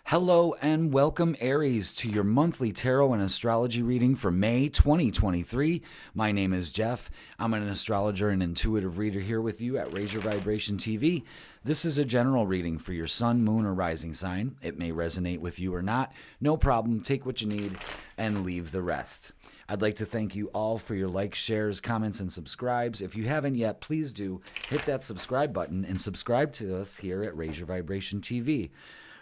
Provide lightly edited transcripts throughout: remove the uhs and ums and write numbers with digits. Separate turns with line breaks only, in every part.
Hello and welcome, Aries, to your monthly tarot and astrology reading for May 2023. My name is Jeff. I'm an astrologer and intuitive reader here with you at Raise Your Vibration TV. This is a general reading for your sun, moon, or rising sign. It may resonate with you or not. No problem. Take what you need and leave the rest. I'd like to thank you all for your likes, shares, comments, and subscribes. If you haven't yet, please do hit that subscribe button and subscribe to us here at Raise Your Vibration TV.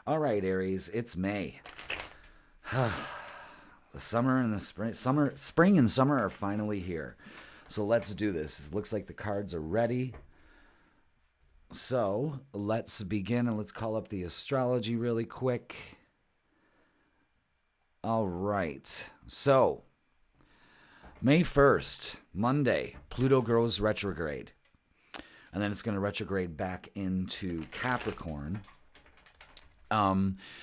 All right, Aries, it's May. The summer and the spring and summer are finally here. So let's do this. It looks like the cards are ready. So let's begin and let's call up the astrology really quick. All right. So May 1st, Monday, Pluto goes retrograde. And then it's going to retrograde back into Capricorn.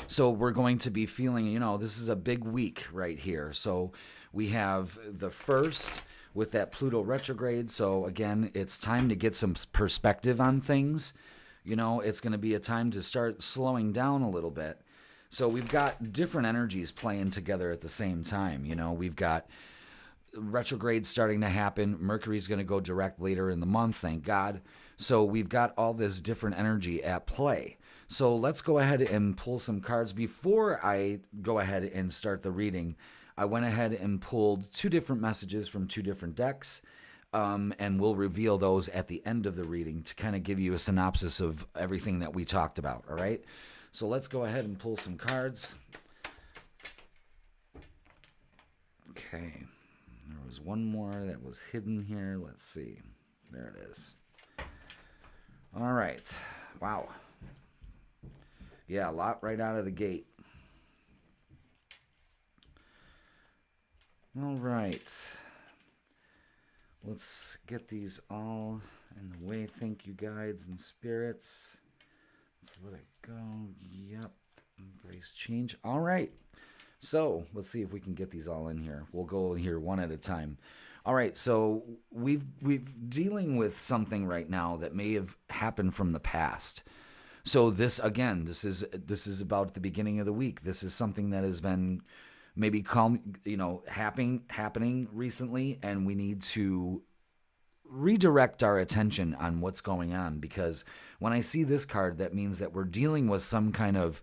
So we're going to be feeling, this is a big week right here. So we have the first with that Pluto retrograde. So again, it's time to get some perspective on things. It's going to be a time to start slowing down a little bit. So we've got different energies playing together at the same time. We've got retrograde starting to happen. Mercury's going to go direct later in the month, thank God. So we've got all this different energy at play. So let's go ahead and pull some cards. Before I go ahead and start the reading, I went ahead and pulled two different messages from two different decks, and we'll reveal those at the end of the reading to kind of give you a synopsis of everything that we talked about, all right? So let's go ahead and pull some cards. Okay, there was one more that was hidden here. Let's see. There it is. All right. Wow. Yeah, a lot right out of the gate. All right. Let's get these all in the way. Thank you, guides and spirits. Let's let it go. Yep. Embrace change. All right. So let's see if we can get these all in here. We'll go here one at a time. All right. So we've dealing with something right now that may have happened from the past. So this is about the beginning of the week. This is something that has been maybe happening recently, and we need to redirect our attention on what's going on, because when I see this card, that means that we're dealing with some kind of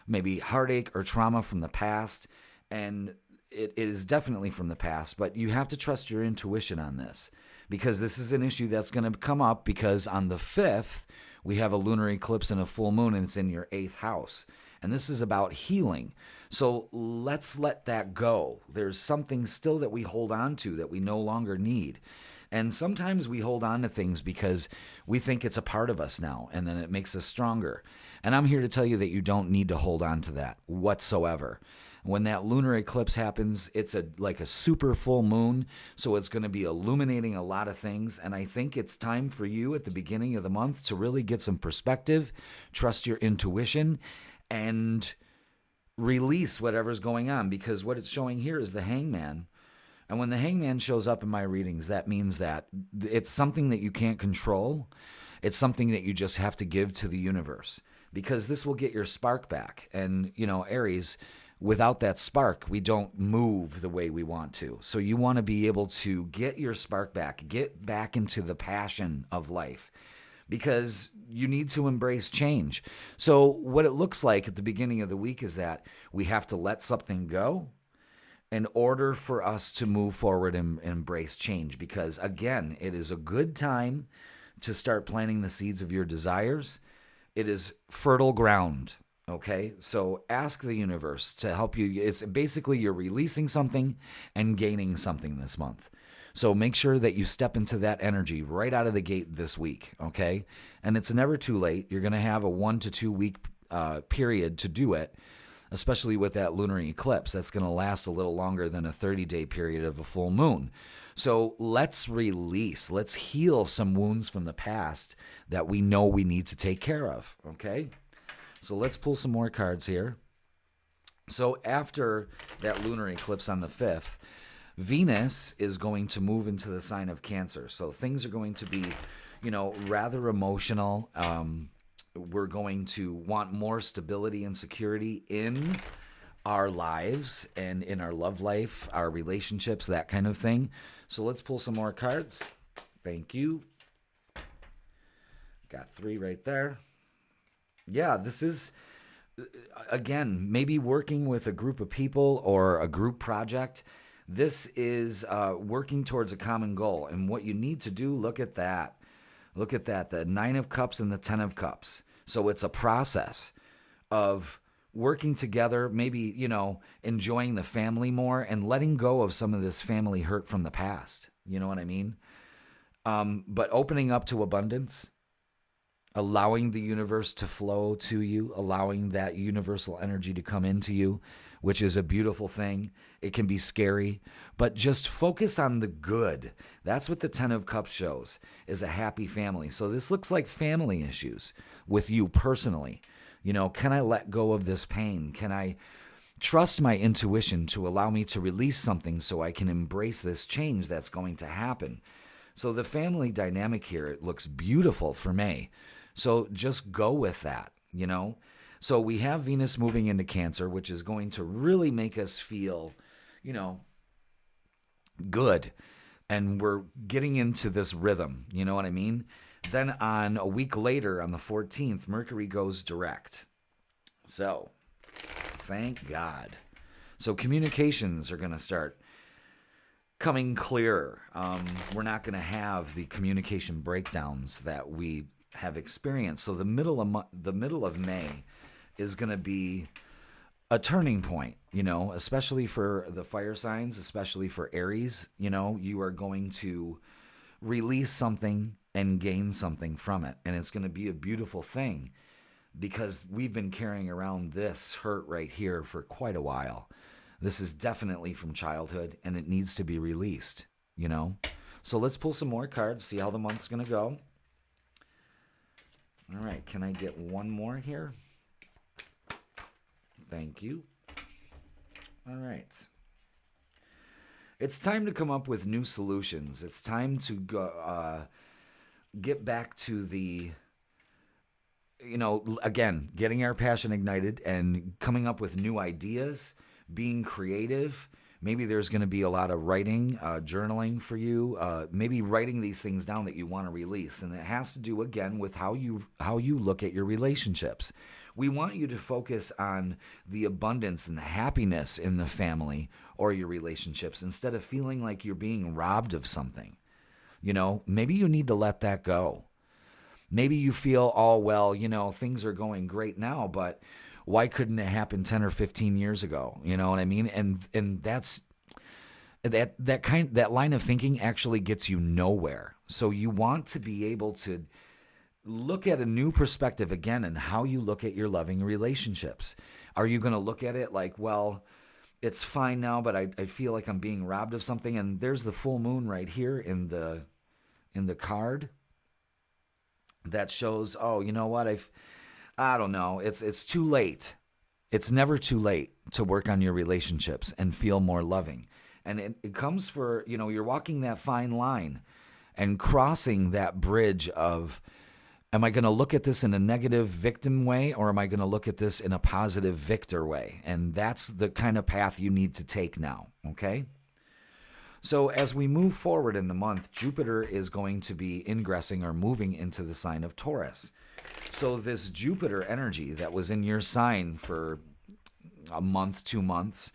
maybe heartache or trauma from the past, and it is definitely from the past, but you have to trust your intuition on this, because this is an issue that's going to come up, because on the 5th, we have a lunar eclipse and a full moon, and it's in your 8th house. And this is about healing. So let's let that go. There's something still that we hold on to that we no longer need. And sometimes we hold on to things because we think it's a part of us now, and then it makes us stronger. And I'm here to tell you that you don't need to hold on to that whatsoever. When that lunar eclipse happens, it's like a super full moon, so it's going to be illuminating a lot of things, and I think it's time for you at the beginning of the month to really get some perspective, trust your intuition, and release whatever's going on, because what it's showing here is the Hangman. And when the Hangman shows up in my readings, that means that it's something that you can't control. It's something that you just have to give to the universe, because this will get your spark back. And, Aries, without that spark, we don't move the way we want to. So you want to be able to get your spark back, get back into the passion of life, because you need to embrace change. So what it looks like at the beginning of the week is that we have to let something go in order for us to move forward and embrace change, because again, it is a good time to start planting the seeds of your desires. It is fertile ground. Okay, so ask the universe to help you. It's basically you're releasing something and gaining something this month. So make sure that you step into that energy right out of the gate this week, okay? And it's never too late. You're going to have a 1 to 2 week period to do it, especially with that lunar eclipse. That's going to last a little longer than a 30-day period of a full moon. So let's release. Let's heal some wounds from the past that we know we need to take care of, okay? So let's pull some more cards here. So after that lunar eclipse on the 5th, Venus is going to move into the sign of Cancer. So things are going to be, rather emotional. we're going to want more stability and security in our lives and in our love life, our relationships, that kind of thing. So let's pull some more cards. Thank you. Got 3 right there. Yeah, this is, again, maybe working with a group of people or a group project. This is working towards a common goal. And what you need to do, look at that. Look at that, the 9 of Cups and the 10 of Cups. So it's a process of working together, maybe, enjoying the family more and letting go of some of this family hurt from the past. You know what I mean? But opening up to abundance, allowing the universe to flow to you, allowing that universal energy to come into you, which is a beautiful thing. It can be scary, but just focus on the good. That's what the 10 of Cups shows, is a happy family. So this looks like family issues with you personally. Can I let go of this pain? Can I trust my intuition to allow me to release something so I can embrace this change that's going to happen? So the family dynamic here, it looks beautiful for me. So just go with that, So we have Venus moving into Cancer, which is going to really make us feel, good. And we're getting into this rhythm, you know what I mean? Then on a week later, on the 14th, Mercury goes direct. So thank God. So communications are going to start coming clearer. We're not going to have the communication breakdowns that we have experienced. So the middle of May is going to be a turning point, especially for the fire signs, especially for Aries. You are going to release something and gain something from it. And it's going to be a beautiful thing because we've been carrying around this hurt right here for quite a while. This is definitely from childhood and it needs to be released, So let's pull some more cards, see how the month's going to go. All right, can I get one more here? Thank you. All right. It's time to come up with new solutions. It's time to go, get back to the, again, getting our passion ignited and coming up with new ideas, being creative. Maybe there's going to be a lot of writing, journaling for you, maybe writing these things down that you want to release. And it has to do, again, with how you look at your relationships. We want you to focus on the abundance and the happiness in the family or your relationships instead of feeling like you're being robbed of something. Maybe you need to let that go. Maybe you feel, things are going great now, but why couldn't it happen 10 or 15 years ago? You know what I mean? And that's that line of thinking actually gets you nowhere. So you want to be able to look at a new perspective again and how you look at your loving relationships. Are you going to look at it like, well, it's fine now, but I feel like I'm being robbed of something? And there's the full moon right here in the card that shows, oh, you know what? I don't know. It's too late. It's never too late to work on your relationships and feel more loving. And it comes for, you're walking that fine line and crossing that bridge of, am I going to look at this in a negative victim way or am I going to look at this in a positive victor way? And that's the kind of path you need to take now, okay? So as we move forward in the month, Jupiter is going to be ingressing or moving into the sign of Taurus. So this Jupiter energy that was in your sign for a month, 2 months,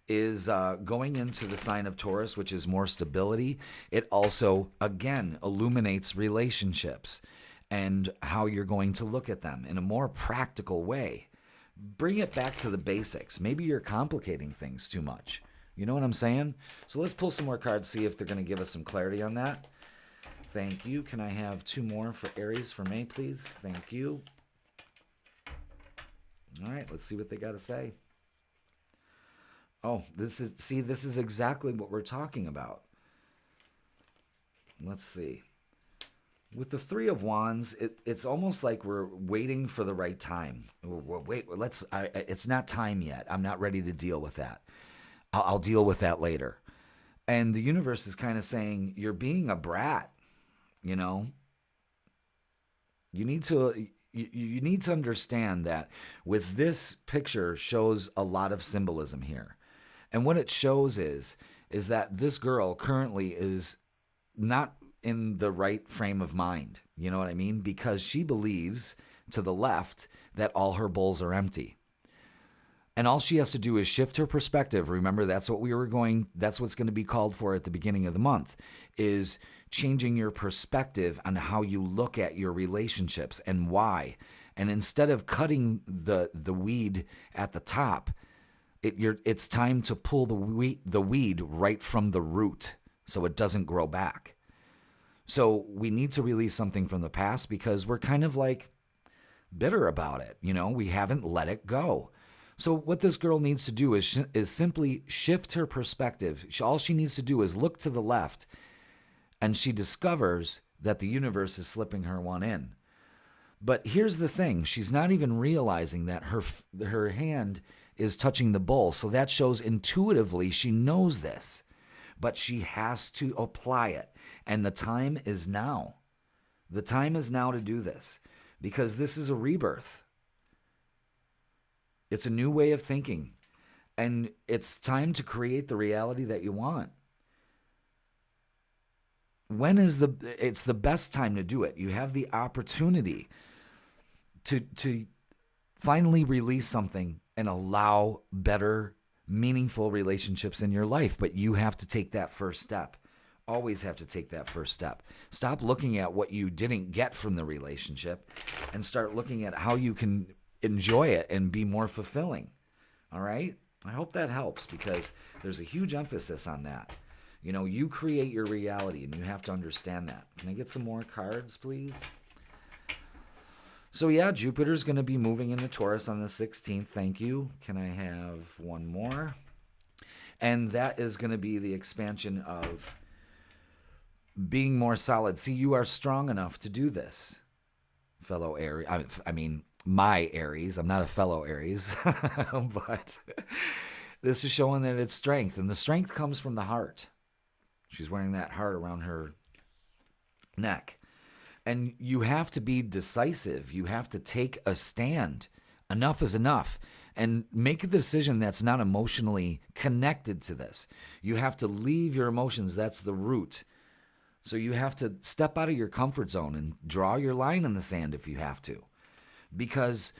is going into the sign of Taurus, which is more stability. It also, again, illuminates relationships and how you're going to look at them in a more practical way. Bring it back to the basics. Maybe you're complicating things too much. You know what I'm saying? So let's pull some more cards, see if they're going to give us some clarity on that. Thank you. Can I have 2 more for Aries for May, please? Thank you. All right, let's see what they got to say. Oh, this is exactly what we're talking about. Let's see. With the 3 of Wands, it's almost like we're waiting for the right time. It's not time yet. I'm not ready to deal with that. I'll deal with that later. And the universe is kind of saying, you're being a brat, You need to, you need to understand that with this picture shows a lot of symbolism here. And what it shows is that this girl currently is not in the right frame of mind. You know what I mean? Because she believes to the left that all her bowls are empty. And all she has to do is shift her perspective. Remember, that's what's going to be called for at the beginning of the month, is changing your perspective on how you look at your relationships and why. And instead of cutting the weed at the top, it's time to pull the weed right from the root so it doesn't grow back. So we need to release something from the past because we're kind of like bitter about it. We haven't let it go. So what this girl needs to do is simply shift her perspective. All she needs to do is look to the left, and she discovers that the universe is slipping her one in. But here's the thing. She's not even realizing that her hand is touching the bowl. So that shows intuitively she knows this, but she has to apply it. And the time is now. The time is now to do this because this is a rebirth. It's a new way of thinking, and it's time to create the reality that you want. It's the best time to do it. You have the opportunity to finally release something and allow better, meaningful relationships in your life, but you have to take that first step. Always have to take that first step. Stop looking at what you didn't get from the relationship and start looking at how you can enjoy it and be more fulfilling. All right? I hope that helps because there's a huge emphasis on that. You create your reality and you have to understand that. Can I get some more cards, please? So yeah, Jupiter's going to be moving into Taurus on the 16th. Thank you. Can I have one more? And that is going to be the expansion of being more solid. See, you are strong enough to do this, fellow Aries. I mean, my Aries. I'm not a fellow Aries, but this is showing that it's strength, and the strength comes from the heart. She's wearing that heart around her neck, and you have to be decisive. You have to take a stand. Enough is enough, and make a decision that's not emotionally connected to this. You have to leave your emotions. That's the root. So you have to step out of your comfort zone and draw your line in the sand if you have to. Because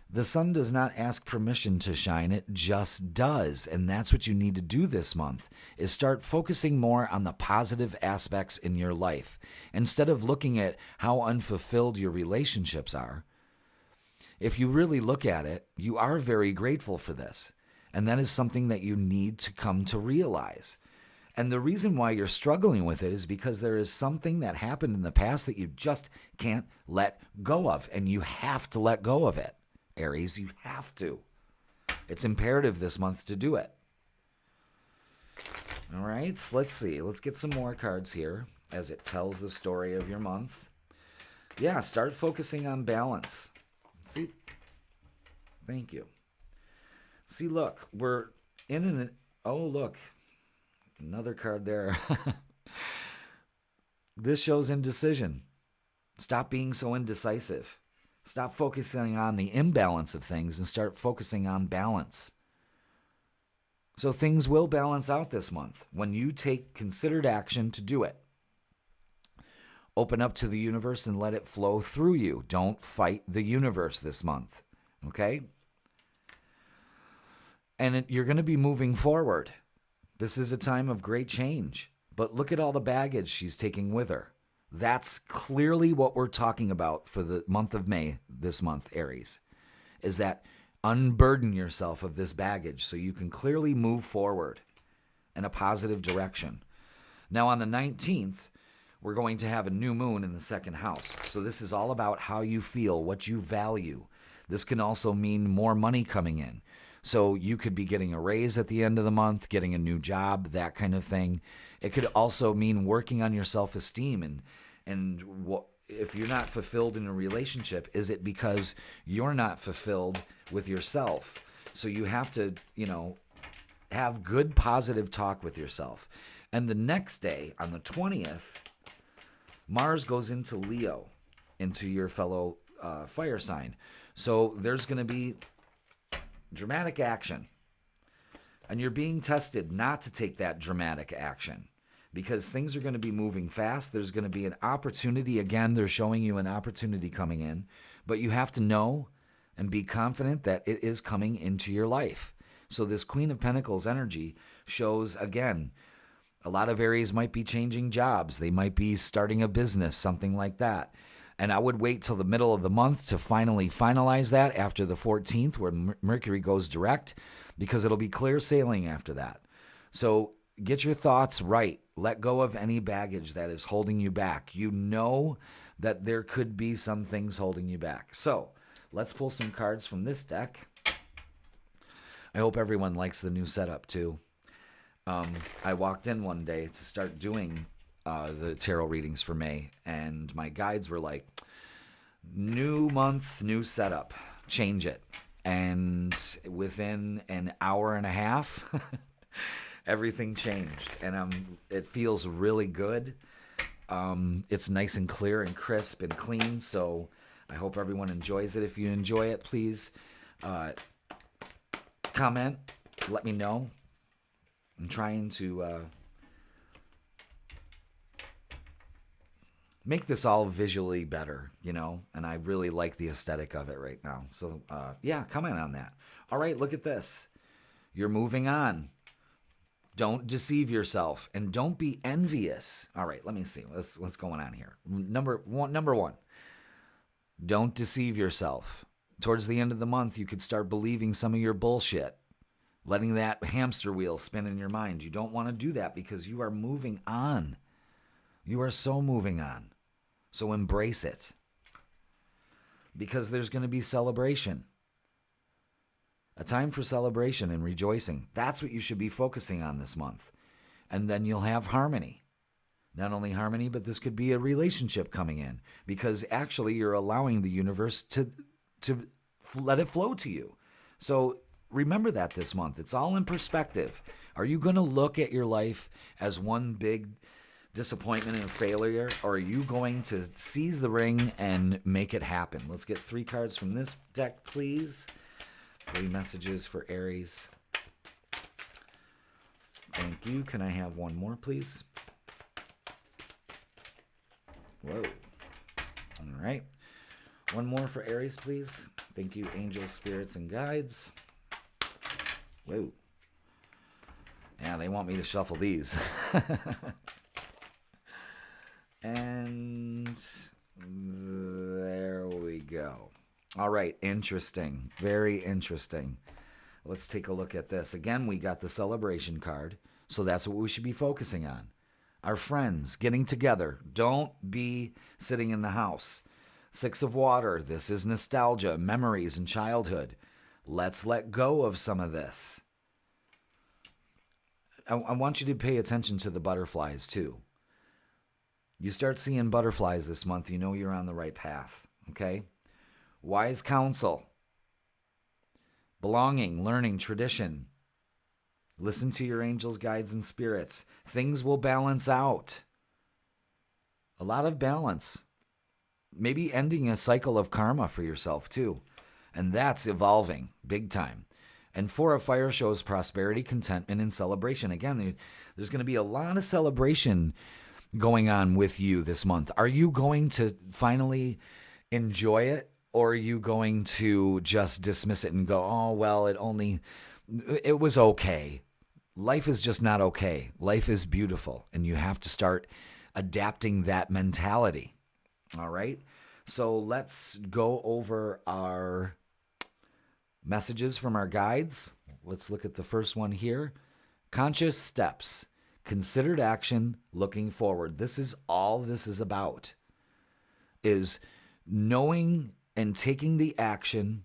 the sun does not ask permission to shine, it just does. And that's what you need to do this month, is start focusing more on the positive aspects in your life. Instead of looking at how unfulfilled your relationships are, if you really look at it, you are very grateful for this. And that is something that you need to come to realize. And the reason why you're struggling with it is because there is something that happened in the past that you just can't let go of. And you have to let go of it, Aries. You have to. It's imperative this month to do it. All right, let's see. Let's get some more cards here as it tells the story of your month. Yeah, start focusing on balance. See? Thank you. See, look, we're in an... Oh, look. Another card there. This shows indecision. Stop being so indecisive. Stop focusing on the imbalance of things and start focusing on balance. So things will balance out this month when you take considered action to do it. Open up to the universe and let it flow through you. Don't fight the universe this month. Okay? And you're going to be moving forward. This is a time of great change, but look at all the baggage she's taking with her. That's clearly what we're talking about for the month of May, this month, Aries, is that unburden yourself of this baggage so you can clearly move forward in a positive direction. Now, on the 19th, we're going to have a new moon in the second house. So this is all about how you feel, what you value. This can also mean more money coming in. So you could be getting a raise at the end of the month, getting a new job, that kind of thing. It could also mean working on your self-esteem. And if you're not fulfilled in a relationship, is it because you're not fulfilled with yourself? So you have to, have good positive talk with yourself. And the next day, on the 20th, Mars goes into Leo, into your fellow fire sign. So there's going to be dramatic action. And you're being tested not to take that dramatic action because things are going to be moving fast. There's going to be an opportunity. Again, they're showing you an opportunity coming in, but you have to know and be confident that it is coming into your life. So this Queen of Pentacles energy shows, again, a lot of Aries might be changing jobs. They might be starting a business, something like that. And I would wait till the middle of the month to finally finalize that after the 14th where Mercury goes direct, because it'll be clear sailing after that. So get your thoughts right. Let go of any baggage that is holding you back. You know that there could be some things holding you back. So let's pull some cards from this deck. I hope everyone likes the new setup too. I walked in one day to start doing the tarot readings for May, and my guides were like, new month, new setup, change it. And within an hour and a half, everything changed, and it feels really good. It's nice and clear and crisp and clean, so I hope everyone enjoys it. If you enjoy it, please comment, let me know. I'm trying to make this all visually better, and I really like the aesthetic of it right now. So, yeah, comment on that. All right, look at this. You're moving on. Don't deceive yourself, and don't be envious. All right, let me see. What's going on here? Number one, don't deceive yourself. Towards the end of the month, you could start believing some of your bullshit, letting that hamster wheel spin in your mind. You don't want to do that because you are moving on. You are so moving on. So embrace it. Because there's going to be celebration. A time for celebration and rejoicing. That's what you should be focusing on this month. And then you'll have harmony. Not only harmony, but this could be a relationship coming in. Because actually you're allowing the universe to let it flow to you. So remember that this month. It's all in perspective. Are you going to look at your life as one big disappointment and failure, or are you going to seize the ring and make it happen? Let's get 3 cards from this deck, please. 3 messages for Aries. Thank you. Can I have one more, please? Whoa. All right. One more for Aries, please. Thank you, angels, spirits, and guides. Whoa. Yeah, they want me to shuffle these. And there we go. All right, interesting. Very interesting. Let's take a look at this. Again, we got the celebration card, so that's what we should be focusing on. Our friends getting together. Don't be sitting in the house. 6 of water. This is nostalgia, memories, and childhood. Let's let go of some of this. I want you to pay attention to the butterflies, too. You start seeing butterflies this month, you know you're on the right path, okay? Wise counsel, belonging, learning, tradition. Listen to your angels, guides, and spirits. Things will balance out. A lot of balance. Maybe ending a cycle of karma for yourself, too. And that's evolving big time. And 4 of fire shows prosperity, contentment, and celebration. Again, there's going to be a lot of celebration going on with you this month. Are you going to finally enjoy it, or are you going to just dismiss it and go, oh, well, it was okay. Life is just not okay. Life is beautiful, and you have to start adapting that mentality. All right? So let's go over our messages from our guides. Let's look at the first one here. Conscious steps. Considered action, looking forward. This is all this is about, is knowing and taking the action,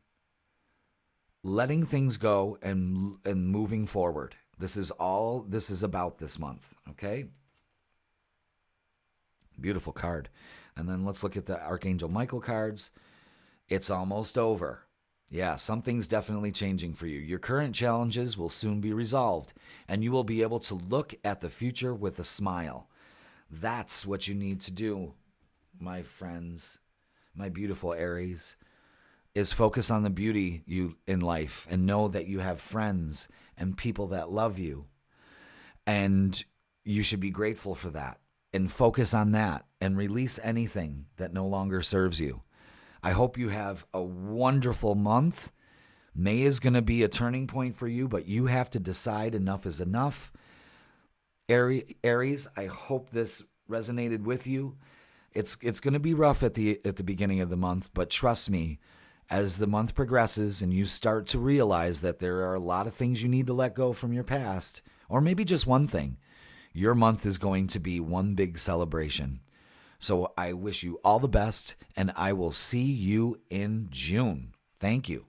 letting things go, and moving forward. This is all this is about this month, okay? Beautiful card. And then let's look at the Archangel Michael cards. It's almost over. Yeah, something's definitely changing for you. Your current challenges will soon be resolved, and you will be able to look at the future with a smile. That's what you need to do, my friends. my beautiful Aries, is focus on the beauty you in life and know that you have friends and people that love you. And you should be grateful for that and focus on that and release anything that no longer serves you. I hope you have a wonderful month. May is going to be a turning point for you, but you have to decide enough is enough. Aries, I hope this resonated with you. It's going to be rough at the beginning of the month, but trust me, as the month progresses and you start to realize that there are a lot of things you need to let go from your past, or maybe just one thing, your month is going to be one big celebration. So I wish you all the best, and I will see you in June. Thank you.